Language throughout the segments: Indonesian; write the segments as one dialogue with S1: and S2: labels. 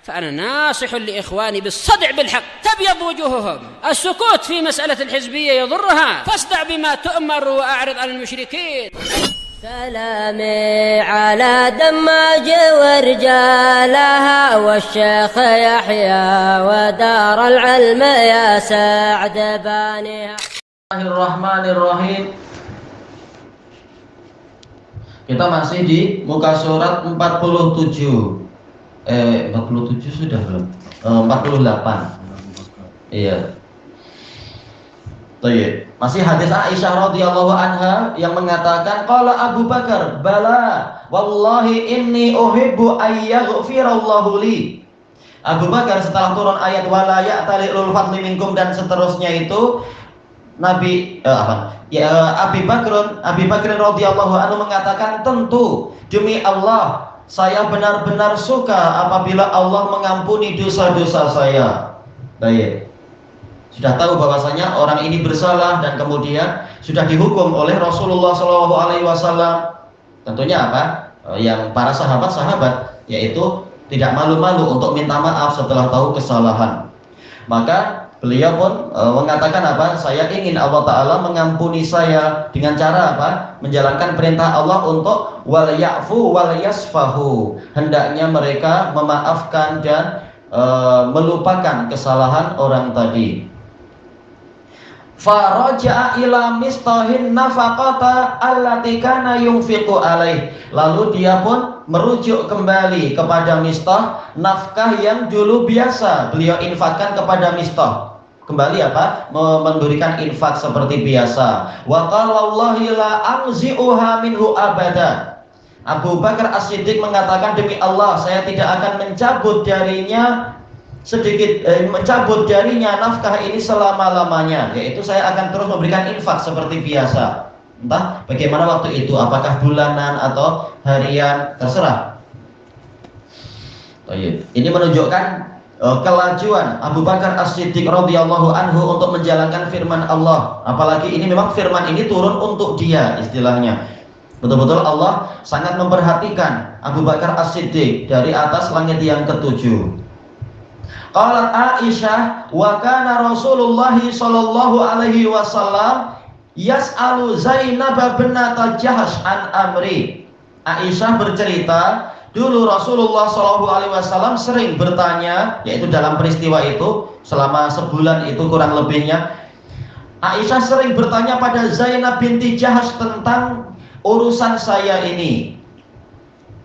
S1: فأنا ناصح لإخواني بالصدع بالحق تبيض وجوههم. السكوت في مسألة الحزبية يضرها، فاصدع بما تؤمر وأعرض عن المشركين.
S2: سلامي على دماج ورجالها والشيخ يحيى ودار العلم يا سعد بانيها.
S3: Bismillahirrahmanirrahim. Kita masih di muka surat 47. 47 sudah belum? 48. Iya. Baik. Masih hadis Aisyah radhiyallahu anha yang mengatakan qala Abu Bakar bala wallahi inni uhibbu ayyaghfirallahu li. Abu Bakar setelah turun ayat wala ya'talil fadli minkum dan seterusnya itu Abi Bakr radhiyallahu anhu mengatakan, tentu demi Allah saya benar-benar suka apabila Allah mengampuni dosa-dosa saya. Baik. Sudah tahu bahwasanya orang ini bersalah dan kemudian sudah dihukum oleh Rasulullah SAW. Tentunya apa? Yang para sahabat-sahabat yaitu tidak malu-malu untuk minta maaf setelah tahu kesalahan. Maka beliau pun mengatakan apa? Saya ingin Allah Ta'ala mengampuni saya dengan cara apa? Menjalankan perintah Allah untuk wal ya'fu wal yasfahu. Hendaknya mereka memaafkan dan melupakan kesalahan orang tadi. Faraja'a ila mistahin nafaqata allati kana yunfiqu alaih. Lalu dia pun merujuk kembali kepada Mistah nafkah yang dulu biasa beliau infakkan kepada Mistah. Kembali apa? Memberikan infak seperti biasa. Wa qala wallahi la anzi'uha minhu abada. Abu Bakar As-Siddiq mengatakan, demi Allah saya tidak akan mencabut darinya nafkah ini selama-lamanya, yaitu saya akan terus memberikan infak seperti biasa. Entah bagaimana waktu itu, apakah bulanan atau harian, terserah. Ini menunjukkan kelajuan Abu Bakar As-Siddiq radhiyallahu anhu untuk menjalankan firman Allah. Apalagi ini memang firman ini turun untuk dia, istilahnya. Betul-betul Allah sangat memperhatikan Abu Bakar As-Siddiq dari atas langit yang ketujuh. Qalat Aisyah wa kana Rasulullah sallallahu alaihi wasallam yas'alu Zainab binat Jahsh an amri. Aisyah bercerita, dulu Rasulullah sallallahu alaihi wasallam sering bertanya, yaitu dalam peristiwa itu selama sebulan itu kurang lebihnya, Aisyah sering bertanya pada Zainab binti Jahsh tentang urusan saya ini.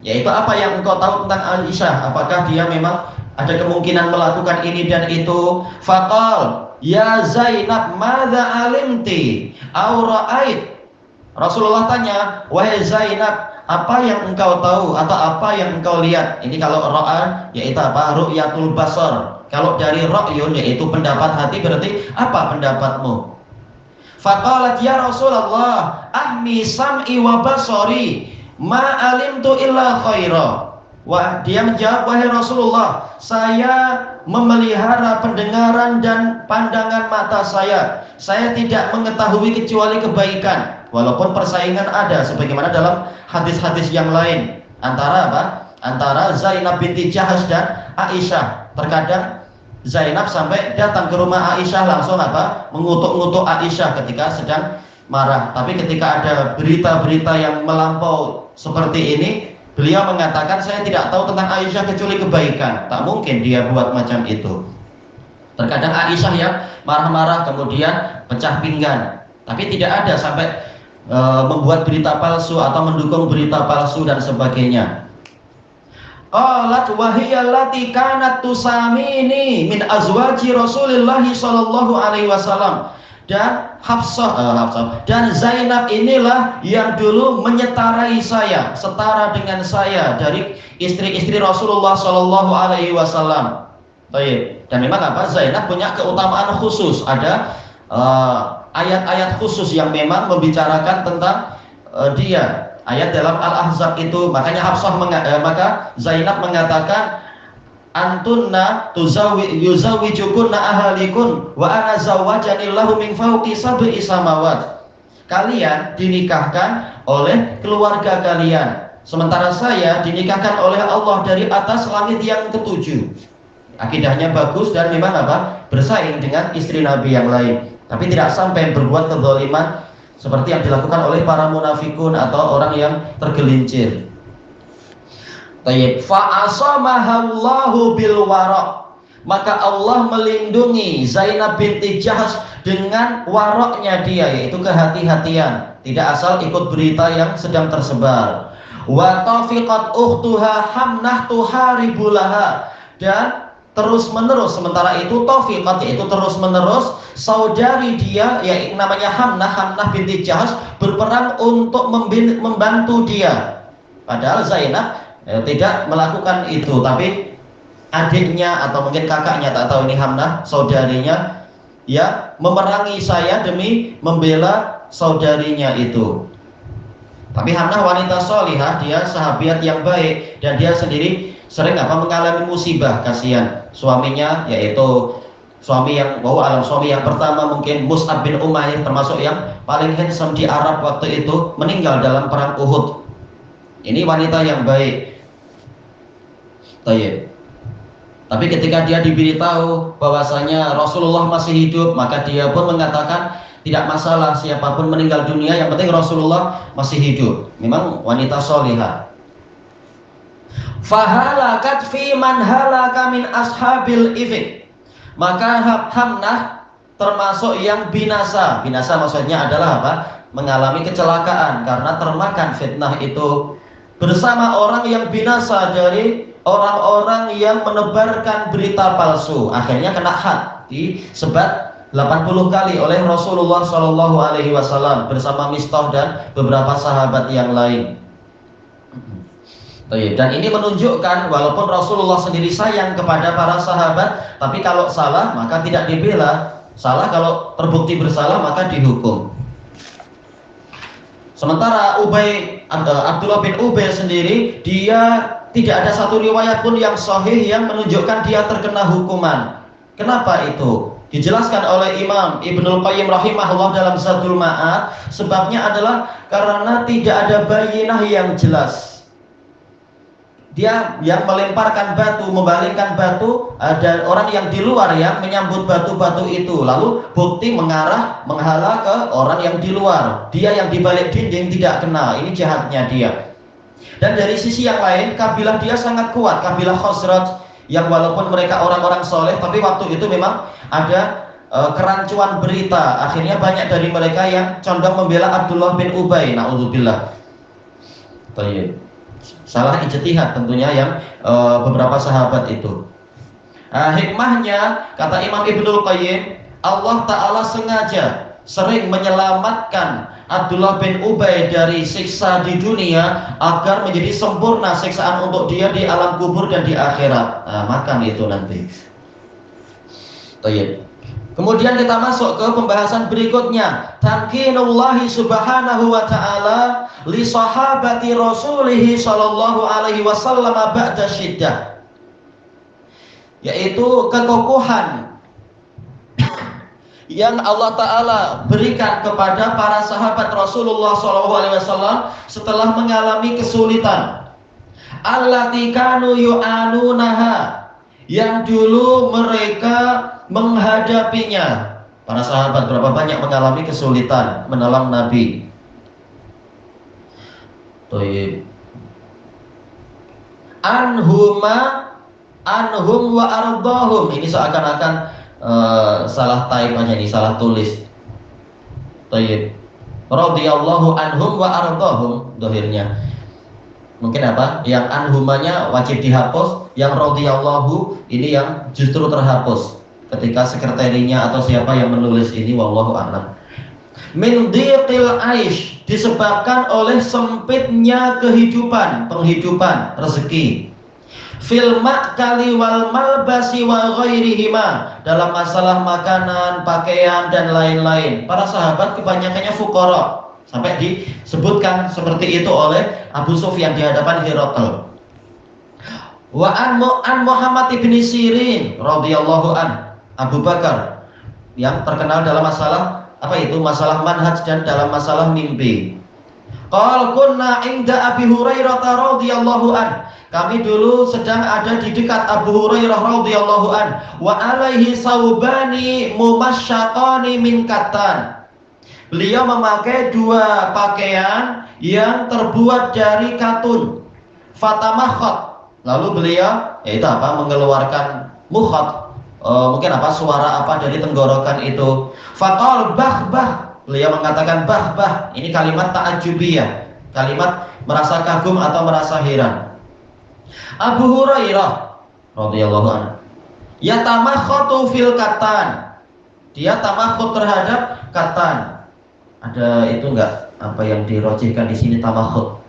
S3: Yaitu apa yang engkau tahu tentang Aisyah? Apakah dia memang ada kemungkinan melakukan ini dan itu? Faqal ya Zainab madza alimti aw ra'ait. Rasulullah tanya, wahai Zainab, apa yang engkau tahu atau apa yang engkau lihat? Ini kalau ra'a yaitu apa? Ru'yatul basar. Kalau dari ra'yun yaitu pendapat hati, berarti apa pendapatmu? Faqalat ya Rasulullah ahmi sam'i wa basari ma alimtu illa khaira. Wah, dia menjawab, wahai Rasulullah, saya memelihara pendengaran dan pandangan mata saya. Saya tidak mengetahui kecuali kebaikan. Walaupun persaingan ada, sebagaimana dalam hadis-hadis yang lain antara apa? Antara Zainab binti Jahsh dan Aisyah. Terkadang Zainab sampai datang ke rumah Aisyah langsung apa? Mengutuk-ngutuk Aisyah ketika sedang marah. Tapi ketika ada berita-berita yang melampau seperti ini, beliau mengatakan, saya tidak tahu tentang Aisyah kecuali kebaikan. Tak mungkin dia buat macam itu. Terkadang Aisyah yang marah-marah kemudian pecah pinggan, tapi tidak ada sampai membuat berita palsu atau mendukung berita palsu dan sebagainya. Qalat wa hiya allati kanat tusamini min azwaji Rasulillah sallallahu alaihi wasallam. Dan Hafsah dan Zainab inilah yang dulu menyetarai saya, setara dengan saya dari istri-istri Rasulullah Shallallahu Alaihi Wasallam. Dan memang apa? Zainab punya keutamaan khusus. Ada ayat-ayat khusus yang memang membicarakan tentang dia. Ayat dalam Al-Ahzab itu, makanya maka Zainab mengatakan, antunna yuzawijukunna ahalikun wa ana zawwajanillahu min fawqi sab'i samawat. Kalian dinikahkan oleh keluarga kalian sementara saya dinikahkan oleh Allah dari atas langit yang ketujuh. Akidahnya bagus dan memang apa? Bersaing dengan istri Nabi yang lain, tapi tidak sampai berbuat kezaliman seperti yang dilakukan oleh para munafikun atau orang yang tergelincir. Tayyib, fa'asamahallahu bil wara', maka Allah melindungi Zainab binti Jahsh dengan waroknya dia, yaitu kehati-hatian, tidak asal ikut berita yang sedang tersebar. Wa tafiqat ukhtuha Hamnah tuharibulaha, dan terus menerus, sementara itu tafiqat, yaitu terus menerus, saudari dia yang namanya Hamnah binti Jahsh berperang untuk membantu dia. Padahal Zainab tidak melakukan itu, tapi adiknya atau mungkin kakaknya, tak tahu ini Hamnah saudarinya, ya memerangi saya demi membela saudarinya itu. Tapi Hamnah wanita solihah, dia sahabiat yang baik, dan dia sendiri sering mengalami musibah. Kasihan suaminya, yaitu suami yang suami yang pertama mungkin Mus'ab bin Umair, termasuk yang paling handsome di Arab waktu itu, meninggal dalam perang Uhud. Ini wanita yang baik. Tayyib. Tapi ketika dia diberitahu bahwasanya Rasulullah masih hidup, maka dia pun mengatakan tidak masalah siapapun meninggal dunia, yang penting Rasulullah masih hidup. Memang wanita solihah. Fahalakat fi man halaka min ashabil ifk, maka Hamnah termasuk yang binasa. Binasa maksudnya adalah mengalami kecelakaan karena termakan fitnah itu, bersama orang yang binasa dari orang-orang yang menebarkan berita palsu. Akhirnya kena had, disebat 80 kali oleh Rasulullah SAW bersama Mistah dan beberapa sahabat yang lain. Dan ini menunjukkan walaupun Rasulullah sendiri sayang kepada para sahabat, tapi kalau salah maka tidak dibela. Salah, kalau terbukti bersalah maka dihukum. Sementara Abdullah bin Ubay sendiri, dia tidak ada satu riwayat pun yang sahih yang menunjukkan dia terkena hukuman. Kenapa itu? Dijelaskan oleh Imam Ibnul Qayyim rahimahullah dalam Zadul Ma'ad. Sebabnya adalah karena tidak ada bayinah yang jelas. Dia yang melemparkan batu, membalingkan batu, ada orang yang di luar yang menyambut batu-batu itu, lalu bukti menghala ke orang yang di luar. Dia yang di balik dinding tidak kena. Ini jahatnya dia. Dan dari sisi yang lain, kabilah dia sangat kuat, kabilah Khazraj, yang walaupun mereka orang-orang soleh, tapi waktu itu memang ada kerancuan berita. Akhirnya banyak dari mereka yang condong membela Abdullah bin Ubay. Na'udzubillah. Salah ijtihad tentunya yang beberapa sahabat itu. Hikmahnya, kata Imam Ibnul Qayyim, Allah Ta'ala sengaja sering menyelamatkan Abdullah bin Ubay dari siksa di dunia agar menjadi sempurna siksaan untuk dia di alam kubur dan di akhirat. Makan itu nanti. Kemudian kita masuk ke pembahasan berikutnya, tamkinullahi subhanahu wa ta'ala li sahabati rasulihi sallallahu alaihi wasallam ba'da syiddah, yaitu kekokohan yang Allah Ta'ala berikan kepada para sahabat Rasulullah SAW setelah mengalami kesulitan. Allati kanu yu'anunaha, yang dulu mereka menghadapinya. Para sahabat berapa banyak mengalami kesulitan menolong Nabi. Anhum wa ardahum. Ini seakan-akan salah type aja nih, salah tulis. Radhiyallahu anhum wa ardahum dohirnya. Mungkin yang anhumanya wajib dihapus, yang radhiyallahu ini yang justru terhapus ketika sekretarinya atau siapa yang menulis ini, wallahu a'lam. Min dhiqil aish, disebabkan oleh sempitnya penghidupan, rezeki. Fil ma'kali wal malbasi wa ghairihima, dalam masalah makanan, pakaian dan lain-lain. Para sahabat kebanyakannya fuqara, sampai disebutkan seperti itu oleh Abu Sufyan di hadapan Hiraql. Wa an Muhammad ibn Sirin radhiyallahu an, Abu Bakar yang terkenal dalam masalah masalah manhaj dan dalam masalah mimpi. Qal kunna inda Abi Hurairah radhiyallahu an. Kami dulu sedang ada di dekat Abu Hurairah radhiyallahu an, wa alaihi saubani mumasyaqani min katan. Beliau memakai dua pakaian yang terbuat dari katun. Fatamakhot. Lalu beliau yaitu apa? Mengeluarkan mukhat. Mungkin apa? Suara apa dari tenggorokan itu. Faqal bah. Beliau mengatakan bah. Ini kalimat ta'ajjubiyah. Kalimat merasa kagum atau merasa heran. Abu Hurairah radhiyallahu anhu yatamakhatu fil katan. Dia tamakhut terhadap katan. Ada itu enggak apa yang dirojihkan di sini tamakhut?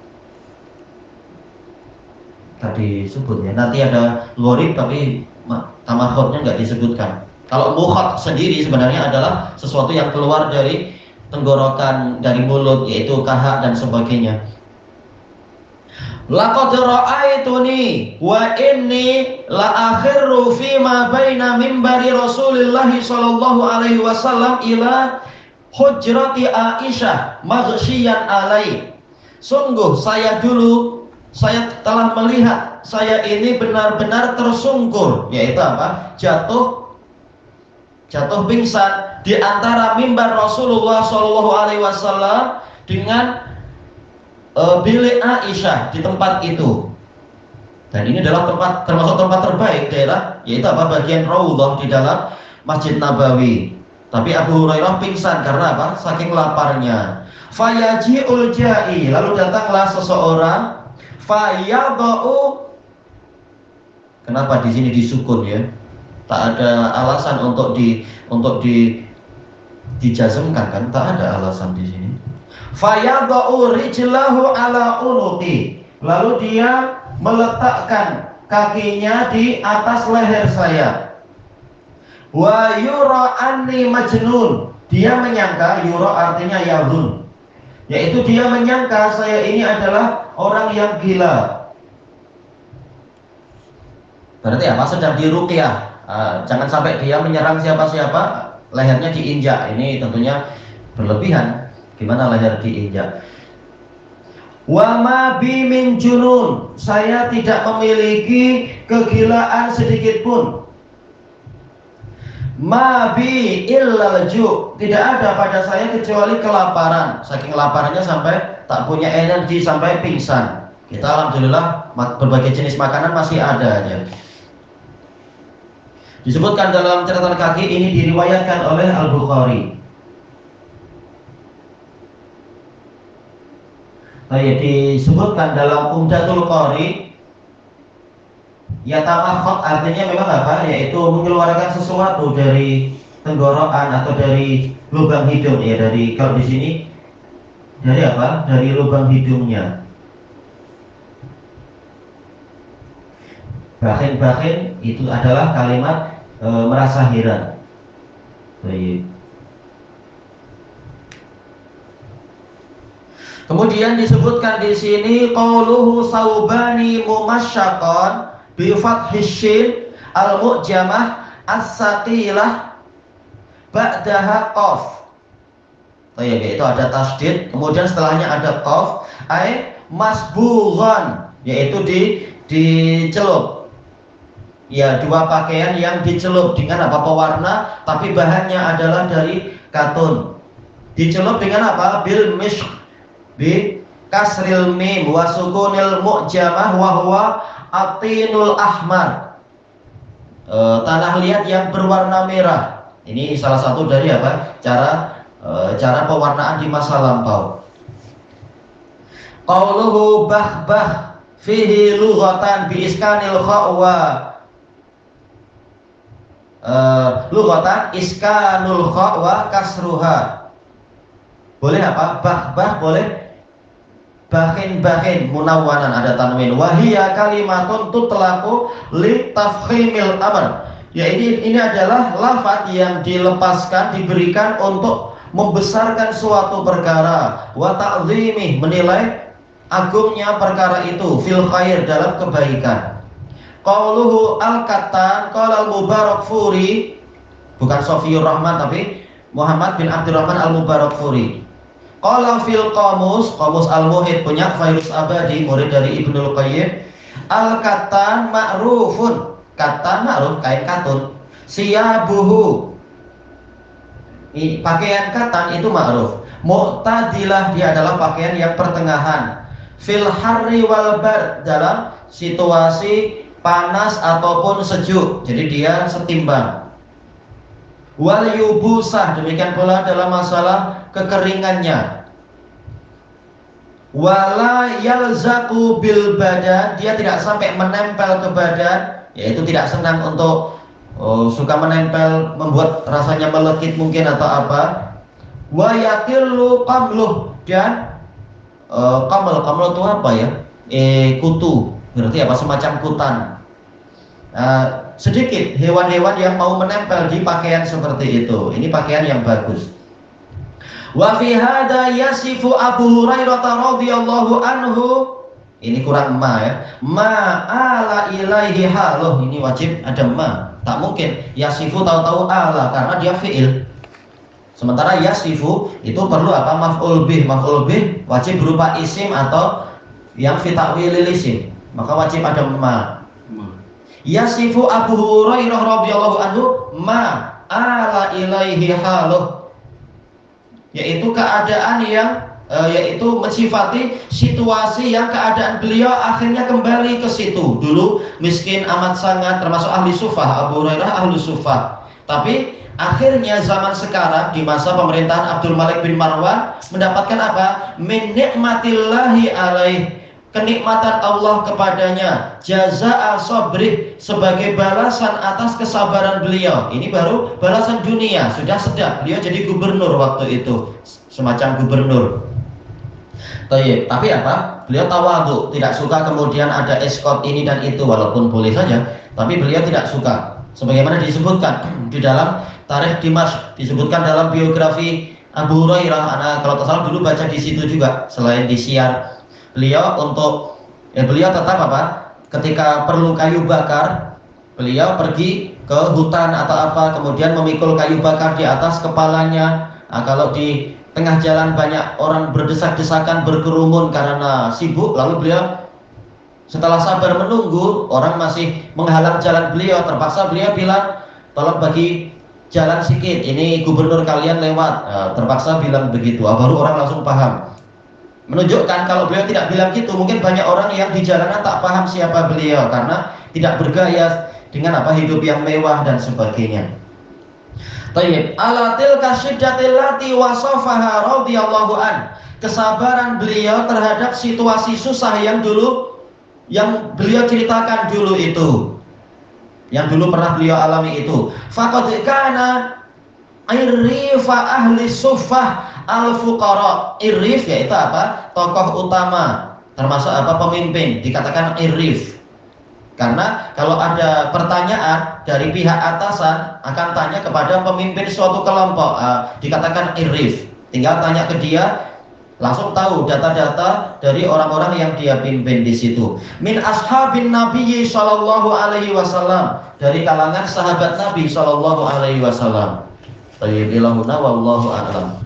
S3: Tadi sebutnya. Nanti ada gharib tapi tamakhutnya enggak disebutkan. Kalau mukhat sendiri sebenarnya adalah sesuatu yang keluar dari tenggorokan, dari mulut, yaitu kahak dan sebagainya. Laqad ra'aituni wa inni la akhiru fi ma baina minbari Rasulillah sallallahu alaihi wasallam ila hujrati Aisyah maghsyiyan alai. Sungguh saya telah melihat saya ini benar-benar tersungkur, yaitu apa? Jatuh pingsan di antara mimbar Rasulullah sallallahu alaihi wasallam dengan bilik Aisyah di tempat itu. Dan ini adalah termasuk tempat terbaik daerah, yaitu apa? Bagian Raudhah di dalam Masjid Nabawi. Tapi Abu Hurairah pingsan karena apa? Saking laparnya. Fayaji'ul ja'i, lalu datanglah seseorang. Fayadau. Kenapa di sini disukun ya? Tak ada alasan untuk dijazmkan kan? Tak ada alasan di sini. Fayadau rijlahu ala unuqi, lalu dia meletakkan kakinya di atas leher saya. Wa yura anni majnun, dia menyangka, yura artinya yadhun, yaitu dia menyangka saya ini adalah orang yang gila. Berarti apa? Sedang diruqyah. Jangan sampai dia menyerang siapa-siapa, lehernya diinjak. Ini tentunya berlebihan. Gimana leher diinjak? Wa ma bi min junun, saya tidak memiliki kegilaan sedikit pun. Ma bi illal ju', tidak ada pada saya kecuali kelaparan. Saking laparnya sampai tak punya energi sampai pingsan. Kita alhamdulillah berbagai jenis makanan masih ada aja. Disebutkan dalam catatan kaki ini diriwayatkan oleh Al-Bukhari. Disebutkan dalam Umdatul Qari, yatamakhot artinya memang apa? Yaitu mengeluarkan sesuatu dari tenggorokan atau dari lubang hidung ya. Dari, kalau di sini dari apa? Dari lubang hidungnya. Bahin itu adalah kalimat merasa heran. Baik. Kemudian disebutkan di sini qauluhu saubani mumasyaqan bi fathis shin al-mu'jamah as-saqilah ba'daha qaf. Yaitu ada tasdid, kemudian setelahnya ada qaf, ai masbughan, yaitu dicelup. Ya, dua pakaian yang dicelup dengan apa? Pewarna, tapi bahannya adalah dari katun. Dicelup dengan apa? Bil mishq bi kasril mim wa sukunil mu'jamah wa huwa atinul ahmar, tanah liat yang berwarna merah. Ini salah satu dari apa? Cara pewarnaan di masa lampau. Qauluhu bah fihi lughatan bi iskanil kha wa lughatan iskanul kha wa kasruha. Boleh apa? Bah boleh. Bahin munawwanan ada tanwin. Wahia kalimatun tutlaqu litafkhimil amr. Ya ini adalah lafaz yang dilepaskan, diberikan untuk membesarkan suatu perkara. Wa ta'zimih, menilai agungnya perkara itu. Fil khair, dalam kebaikan. Qauluhu al-Kattan qala al-Mubarakfuri, bukan Sofiur Rahman tapi Muhammad bin Abdurrahman al-Mubarakfuri. Qala fil qamus al-muhit punya Fairuz Abadi, murid dari Ibnul Qayyim, al-katan ma'rufun. Katan ma'ruf, kain katun. Siyabuhu, pakaian katan itu ma'ruf. Mu'tadilah, dia adalah pakaian yang pertengahan. Fil harri wal bar, dalam situasi panas ataupun sejuk, jadi dia setimbang. Wal yubusah, demikian pula dalam masalah kekeringannya. Wala yalzaku bil badan, dia tidak sampai menempel ke badan, yaitu tidak senang untuk suka menempel, membuat rasanya melekit mungkin atau apa. Wa yatillu qamluh, dan kamel itu apa ya? Kutu, berarti apa, semacam kutan. Sedikit hewan-hewan yang mau menempel di pakaian seperti itu. Ini pakaian yang bagus. Wa fi hada yasifu Abu Hurairah radhiyallahu anhu, ini kurang ma ya. Ma ala ilaihi haluh, ini wajib ada ma. Tak mungkin yasifu tahu-tahu ala, karena dia fi'il. Sementara yasifu itu perlu apa? Maf'ul bih. Maf'ul bih wajib berupa isim atau yang fi ta'wilil isim, maka wajib ada ma. Yasifu Abu Hurairah radhiyallahu anhu ma ala ilaihi haluh, yaitu keadaan yang yaitu mensifati situasi yang keadaan beliau akhirnya kembali ke situ. Dulu miskin amat sangat, termasuk ahli sufah. Abu Hurairah ahli sufah, tapi akhirnya zaman sekarang di masa pemerintahan Abdul Malik bin Marwan mendapatkan apa? Min nikmatillahi alaih, kenikmatan Allah kepadanya, jazaa sabrih, sebagai balasan atas kesabaran beliau. Ini baru balasan dunia, sudah sedap. Beliau jadi gubernur waktu itu, semacam gubernur. Tapi apa? Beliau tawadhu, tidak suka kemudian ada eskort ini dan itu, walaupun boleh saja, tapi beliau tidak suka. Sebagaimana disebutkan di dalam Tarikh Dimashq, disebutkan dalam biografi Abu Hurairah. Kalau tak salah dulu baca di situ juga, selain di Syiar. Beliau beliau tetap apa? Ketika perlu kayu bakar, beliau pergi ke hutan atau apa, kemudian memikul kayu bakar di atas kepalanya. Kalau di tengah jalan banyak orang berdesak-desakan, berkerumun karena sibuk, lalu beliau setelah sabar menunggu, orang masih menghalang jalan beliau, terpaksa beliau bilang, tolong bagi jalan sedikit, ini gubernur kalian lewat. Terpaksa bilang begitu, baru orang langsung paham. Menunjukkan kalau beliau tidak bilang gitu, mungkin banyak orang yang di jalanan tak paham siapa beliau, karena tidak bergaya dengan apa, hidup yang mewah dan sebagainya. Tayyib, ala tilka syiddatil lati wasafaha radhiyallahu an, kesabaran beliau terhadap situasi susah yang beliau ceritakan dulu itu, yang dulu pernah beliau alami itu. Faqad kana irrifa ahli suffah al-fuqara. Irrif yaitu apa? Tokoh utama, termasuk apa, pemimpin, dikatakan irrif. Karena kalau ada pertanyaan dari pihak atasan, akan tanya kepada pemimpin suatu kelompok, dikatakan irrif. Tinggal tanya ke dia, langsung tahu data-data dari orang-orang yang dia pimpin di situ. Min ashabin Nabi sallallahu alaihi wasallam, dari kalangan sahabat Nabi sallallahu alaihi wasallam. Tayyibillahuna wallahu a'lam.